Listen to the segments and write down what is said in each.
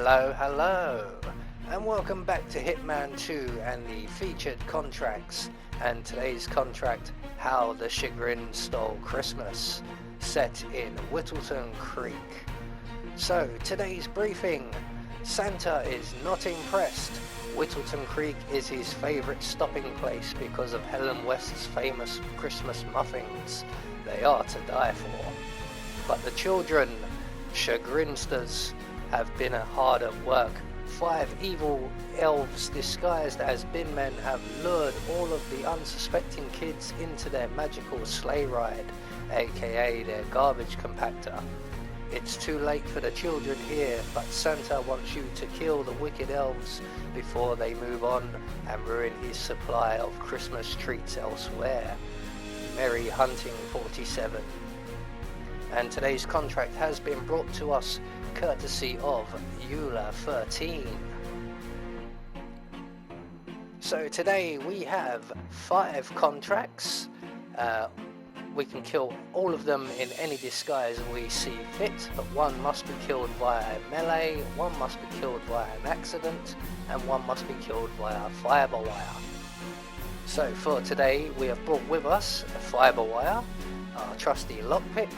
Hello, hello, and welcome back to Hitman 2 and the featured contracts. And today's contract, How the Chgrin Stole Christmas, set in Whittleton Creek. So, today's briefing: Santa is not impressed. Whittleton Creek is his favourite stopping place because of Helen West's famous Christmas muffins. They are to die for. But the children, Chgrinsters, have been hard at work. 5 evil elves disguised as bin men have lured all of the unsuspecting kids into their magical sleigh ride, aka their garbage compactor. It's too late for the children here, but Santa wants you to kill the wicked elves before they move on and ruin his supply of Christmas treats elsewhere. Merry hunting, 47. And today's contract has been brought to us courtesy of Eula 13. So today we have 5 contracts. We can kill all of them in any disguise we see fit, but one must be killed via a melee, one must be killed via an accident, and one must be killed via fiber wire. So for today we have brought with us a fiber wire, our trusty lockpick,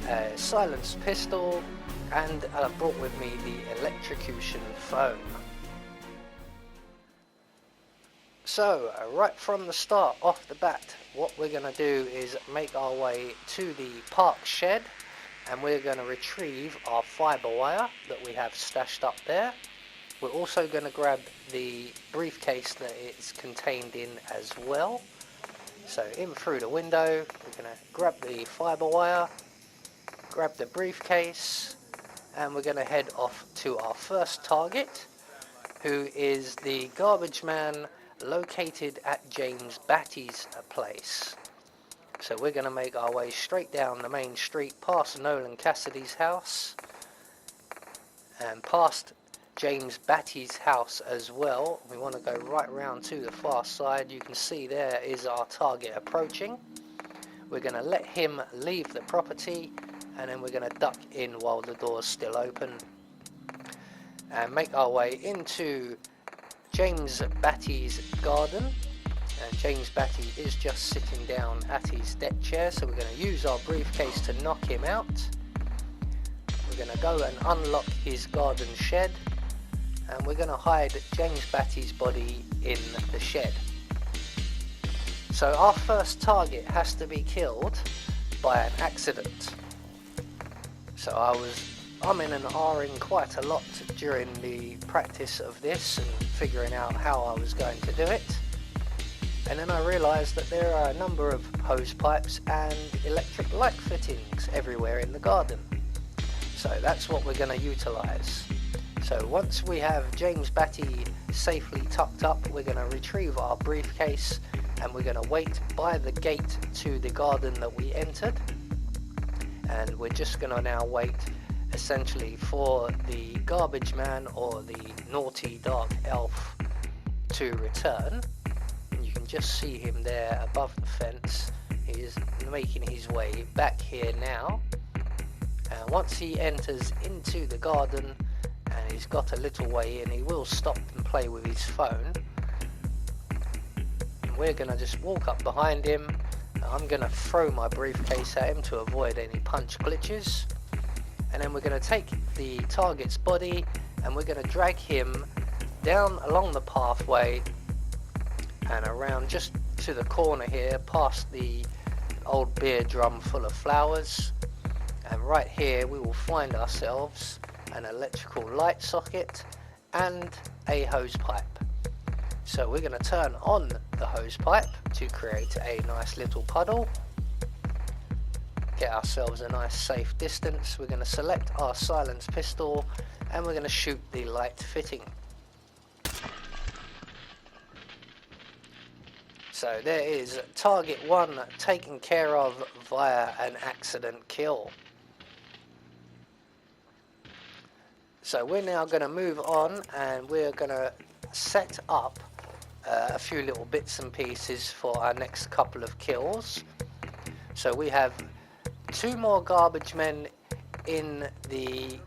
a silenced pistol, and I brought with me the electrocution foam. So right from the start, off the bat, what we're going to do is make our way to the park shed, and we're going to retrieve our fiber wire that we have stashed up there. We're also going to grab the briefcase that it's contained in as well. So in through the window, we're going to grab the fiber wire, grab the briefcase, and we're going to head off to our first target, who is the garbage man located at James Batty's place. So we're going to make our way straight down the main street past Nolan Cassidy's house and past James Batty's house as well. We want to go right round to the far side. You can see there is our target approaching. We're going to let him leave the property, and then we're going to duck in while the door's still open and make our way into James Batty's garden. And James Batty is just sitting down at his deck chair, so we're going to use our briefcase to knock him out. We're going to go and unlock his garden shed, and we're going to hide James Batty's body in the shed. So our first target has to be killed by an accident. So I was umming and ahhing quite a lot during the practice of this and figuring out how I was going to do it. And then I realised that there are a number of hose pipes and electric light fittings everywhere in the garden. So that's what we're going to utilise. So once we have James Batty safely tucked up, we're going to retrieve our briefcase and we're going to wait by the gate to the garden that we entered. And we're just going to now wait essentially for the garbage man or the naughty dark elf to return. And you can just see him there above the fence. He is making his way back here now. And once he enters into the garden and he's got a little way in, he will stop and play with his phone. And we're going to just walk up behind him. I'm going to throw my briefcase at him to avoid any punch glitches, and then we're going to take the target's body and we're going to drag him down along the pathway and around just to the corner here, past the old beer drum full of flowers, and right here we will find ourselves an electrical light socket and a hose pipe. So we're going to turn on the hose pipe to create a nice little puddle. Get ourselves a nice safe distance. We're going to select our silenced pistol and we're going to shoot the light fitting. So there is target 1 taken care of via an accident kill. So we're now going to move on and we're going to set up a few little bits and pieces for our next couple of kills. So we have 2 more garbage men in the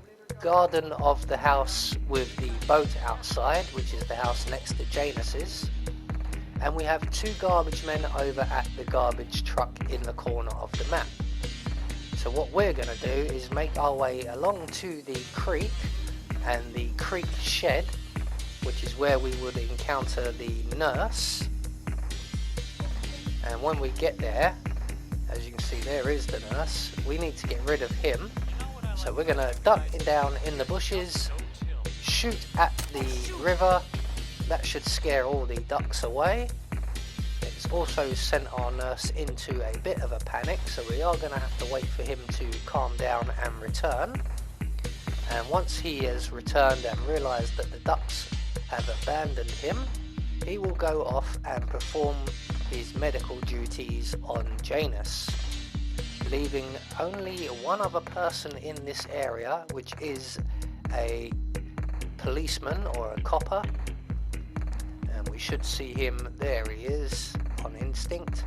garden of the house with the boat outside, which is the house next to Janus's. And we have 2 garbage men over at the garbage truck in the corner of the map. So what we're going to do is make our way along to the creek and the creek shed, which is where we would encounter the nurse. And when we get there, as you can see, there is the nurse. We need to get rid of him. So we're going to duck down in the bushes, shoot at the river. That should scare all the ducks away. It's also sent our nurse into a bit of a panic, so we are going to have to wait for him to calm down and return. And once he has returned and realised that the ducks have abandoned him, he will go off and perform his medical duties on Janus, leaving only one other person in this area, which is a policeman or a copper. And we should see him. There he is on instinct.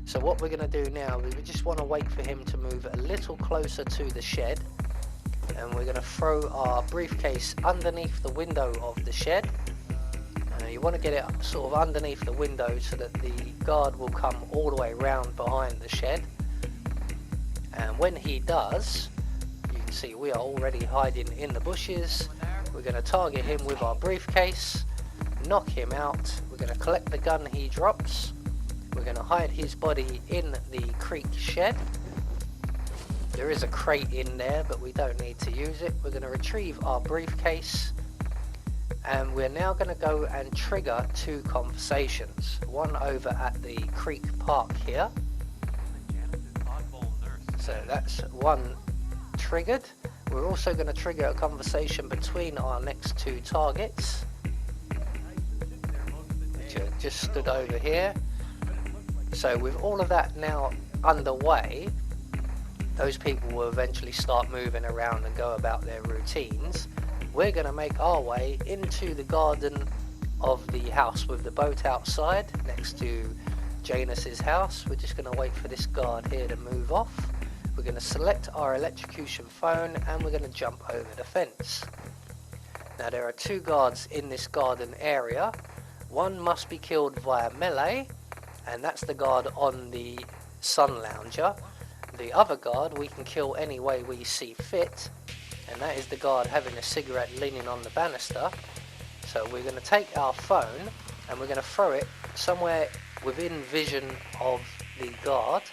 So what we're going to do now is we just want to wait for him to move a little closer to the shed, and we're going to throw our briefcase underneath the window of the shed. You want to get it sort of underneath the window so that the guard will come all the way around behind the shed. And when he does, you can see we are already hiding in the bushes. We're going to target him with our briefcase, knock him out. We're going to collect the gun he drops. We're going to hide his body in the creek shed. There is a crate in there, but we don't need to use it. We're going to retrieve our briefcase. And we're now going to go and trigger 2 conversations. One over at the creek park here. So that's one triggered. We're also going to trigger a conversation between our next 2 targets, which are just stood over here. So with all of that now underway, those people will eventually start moving around and go about their routines. We're going to make our way into the garden of the house with the boat outside next to Janus's house. We're just going to wait for this guard here to move off. We're going to select our electrocution phone and we're going to jump over the fence. Now there are 2 guards in this garden area. One must be killed via melee, and that's the guard on the sun lounger. The other guard we can kill any way we see fit, and that is the guard having a cigarette leaning on the banister. So we're going to take our phone and we're going to throw it somewhere within vision of the guard.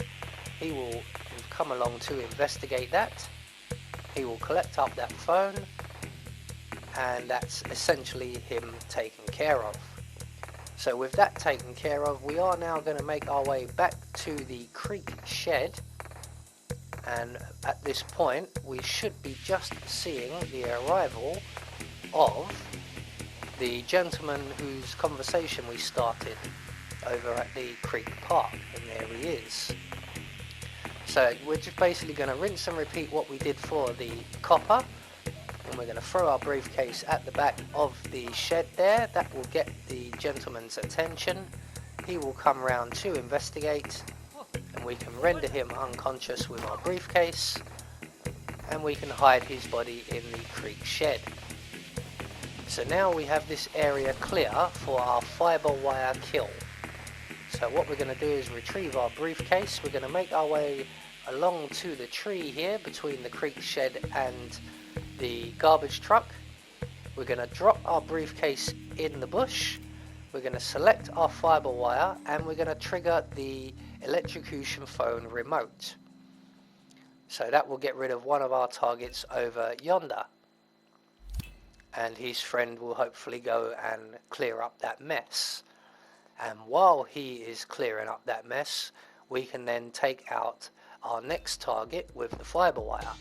He will come along to investigate that. He will collect up that phone, and that's essentially him taken care of. So with that taken care of, we are now going to make our way back to the creek shed. And at this point, we should be just seeing the arrival of the gentleman whose conversation we started over at the creek park. And there he is. So we're just basically going to rinse and repeat what we did for the copper. And we're going to throw our briefcase at the back of the shed there. That will get the gentleman's attention. He will come round to investigate. And we can render him unconscious with our briefcase, and we can hide his body in the creek shed. So now we have this area clear for our fibre wire kill. So what we're going to do is retrieve our briefcase. We're going to make our way along to the tree here between the creek shed and the garbage truck. We're going to drop our briefcase in the bush. We're going to select our fibre wire, and we're going to trigger the electrocution phone remote. So that will get rid of one of our targets over yonder, and his friend will hopefully go and clear up that mess. And while he is clearing up that mess, we can then take out our next target with the fibre wire.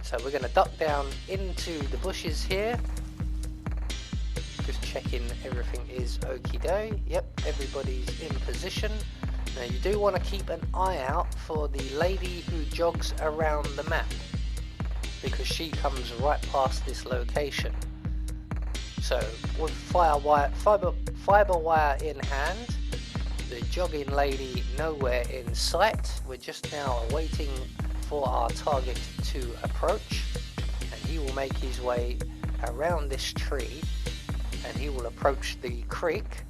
So we're going to duck down into the bushes here, just checking everything is okie-doke. Yep, everybody's in position. Now you do want to keep an eye out for the lady who jogs around the map, because she comes right past this location. So with fibre wire in hand, the jogging lady nowhere in sight, we're just now waiting for our target to approach, and he he will make his way around this tree and he will approach the creek,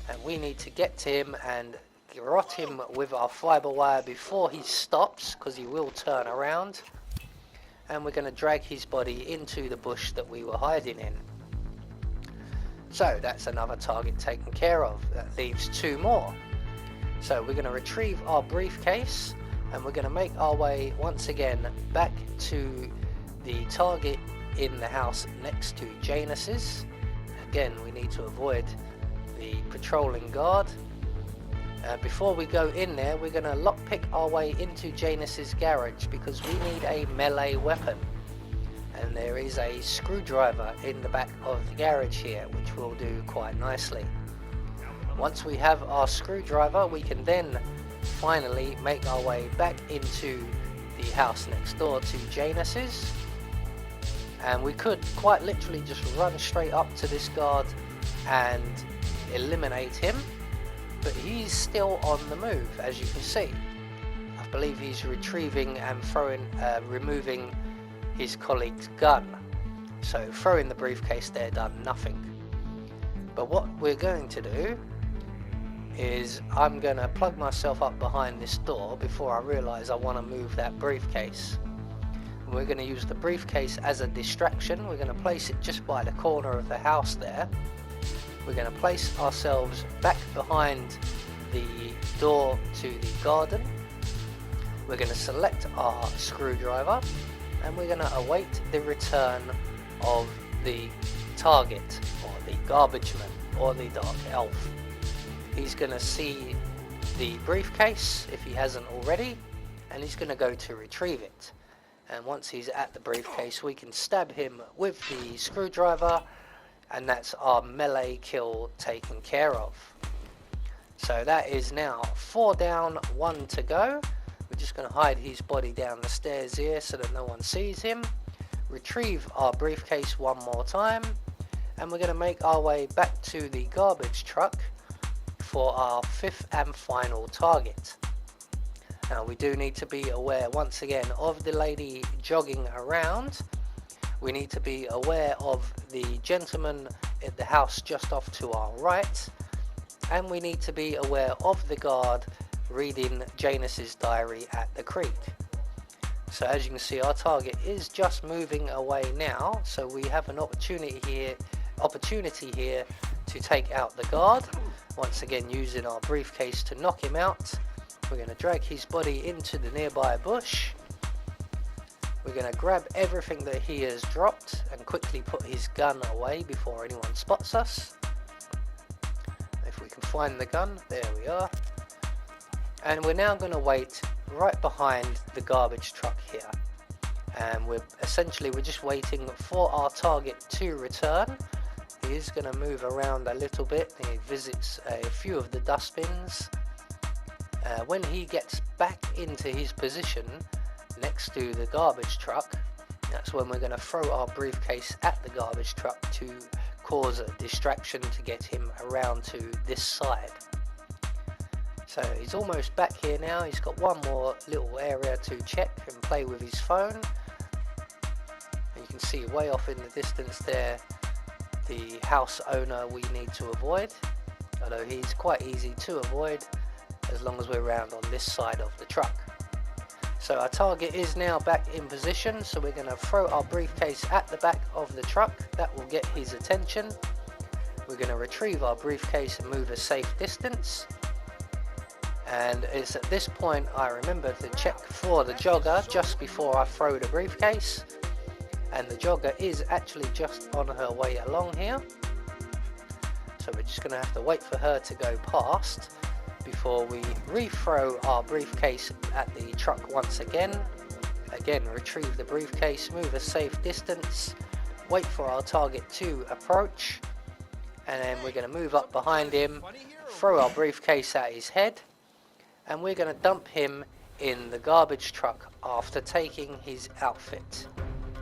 and we need to get to him and garrote him with our fibre wire before he stops, because he will turn around, and we're going to drag his body into the bush that we were hiding in. So that's another target taken care of. That leaves 2 more. So we're going to retrieve our briefcase and we're going to make our way once again back to the target in the house next to Janus's. Again, we need to avoid the patrolling guard. Before we go in there, we're going to lockpick our way into Janus's garage because we need a melee weapon. And there is a screwdriver in the back of the garage here, which will do quite nicely. Once we have our screwdriver, we can then finally make our way back into the house next door to Janus's. And we could quite literally just run straight up to this guard and eliminate him. But he's still on the move, as you can see. I believe he's retrieving and removing his colleague's gun. So throwing the briefcase there done nothing. But what we're going to do is I'm going to plug myself up behind this door before I realise I want to move that briefcase. And we're going to use the briefcase as a distraction. We're going to place it just by the corner of the house there. We're going to place ourselves back behind the door to the garden. We're going to select our screwdriver and we're going to await the return of the target, or the garbage man, or the dark elf. He's going to see the briefcase if he hasn't already, and he's going to go to retrieve it. And once he's at the briefcase, we can stab him with the screwdriver, and that's our melee kill taken care of. So that is now 4 down, 1 to go. We're just going to hide his body down the stairs here so that no one sees him. Retrieve our briefcase one more time, and we're going to make our way back to the garbage truck for our 5th and final target. Now we do need to be aware once again of the lady jogging around. We need to be aware of the gentleman at the house just off to our right, and we need to be aware of the guard reading Janus's diary at the creek. So as you can see, our target is just moving away now, so we have an opportunity here to take out the guard, once again using our briefcase to knock him out. We're going to drag his body into the nearby bush. We're going to grab everything that he has dropped and quickly put his gun away before anyone spots us. If we can find the gun, there we are. And we're now going to wait right behind the garbage truck here. And we're just waiting for our target to return. He is going to move around a little bit. He visits a few of the dustbins. When he gets back into his position next to the garbage truck, that's when we're going to throw our briefcase at the garbage truck to cause a distraction to get him around to this side. So he's almost back here now. He's got one more little area to check and play with his phone. And you can see way off in the distance there the house owner we need to avoid, although he's quite easy to avoid as long as we're around on this side of the truck. So our target is now back in position, so we're going to throw our briefcase at the back of the truck. That will get his attention. We're going to retrieve our briefcase and move a safe distance. And it's at this point I remember to check for the jogger just before I throw the briefcase. And the jogger is actually just on her way along here. So we're just going to have to wait for her to go past before we re-throw our briefcase at the truck once again. Again, retrieve the briefcase, move a safe distance, wait for our target to approach, and then we're going to move up behind him, throw our briefcase at his head, and we're going to dump him in the garbage truck after taking his outfit.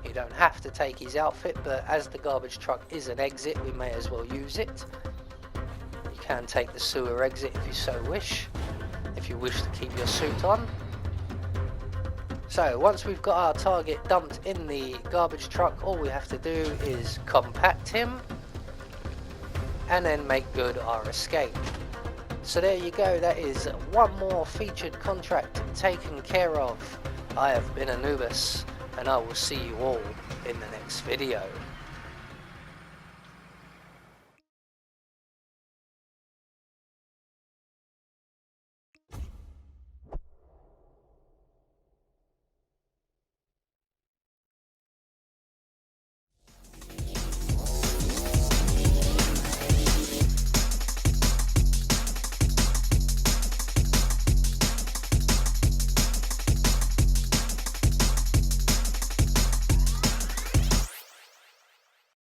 You don't have to take his outfit, but as the garbage truck is an exit, we may as well use it. You can take the sewer exit if you so wish, if you wish to keep your suit on. So once we've got our target dumped in the garbage truck, all we have to do is compact him and then make good our escape. So there you go, that is one more featured contract taken care of. I have been Anubis, and I will see you all in the next video.